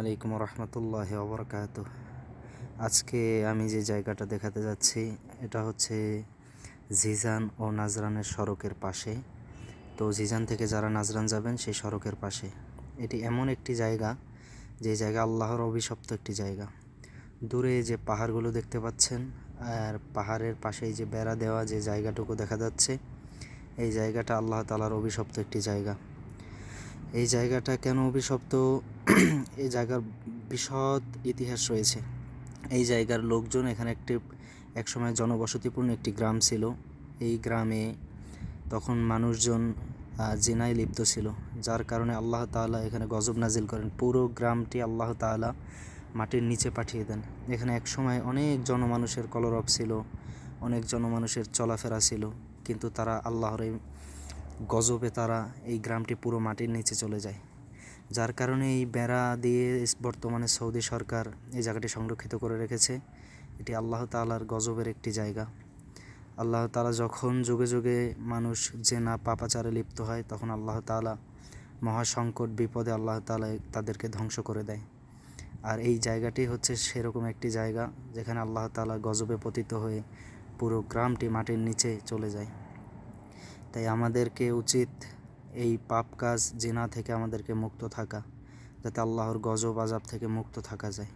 আলাইকুম রহমতুল্লাহি ওয়া বারাকাতুহু। আজকে আমি যে জায়গাটা দেখাতে যাচ্ছি এটা হচ্ছে জিজান ও নাজরানের সড়কের পাশে। তো জিজান থেকে যারা নাজরান যাবেন সেই সড়কের পাশে এটি এমন একটি জায়গা, যে জায়গা আল্লাহর অভিশপ্ত একটি জায়গা। দূরে যে পাহাড়গুলো দেখতে পাচ্ছেন আর পাহাড়ের পাশেই যে বেড়া দেওয়া যে জায়গাটুকু দেখা যাচ্ছে, এই জায়গাটা আল্লাহ তাআলার অভিশপ্ত একটি জায়গা। এই জায়গাটা কেন অভিশপ্ত? এই জায়গার বিশদ ইতিহাস রয়েছে। এই জায়গার লোকজন এখানে একসময় জনবসতিপূর্ণ একটি গ্রাম ছিল। এই গ্রামে তখন মানুষজন জিনায় লিপ্ত ছিল, যার কারণে আল্লাহ তাআলা এখানে গজব নাজিল করেন। পুরো গ্রামটি আল্লাহ তাআলা মাটির নিচে পাঠিয়ে দেন। এখানে একসময় অনেক জনমানুষের কলরব ছিল, অনেক জনমানুষের চলাফেরা ছিল, কিন্তু তারা আল্লাহর এই গজবে তারা এই গ্রামটি পুরো মাটির নিচে চলে যায়। যার কারণে এই বেড়া দিয়ে বর্তমানে সৌদি সরকার এই জায়গাটি সংরক্ষিত করে রেখেছে। এটি আল্লাহ তাআলার গজবের একটি জায়গা। আল্লাহ তাআলা যখন যুগে যুগে মানুষ জেনা পাপাচারে লিপ্ত হয়, তখন আল্লাহ তাআলা মহাসংকট বিপদে আল্লাহ তাআলা তাদেরকে ধ্বংস করে দেয়। আর এই জায়গাটি হচ্ছে সেরকম একটি জায়গা যেখানে আল্লাহ তাআলা গজবে পতিত হয়ে পুরো গ্রামটি মাটির নিচে চলে যায়। তাই আমাদেরকে উচিত এই পাপ কাজ জিনা থেকে আমাদেরকে মুক্ত থাকা, যাতে আল্লাহর গজব আযাব থেকে মুক্ত থাকা যায়।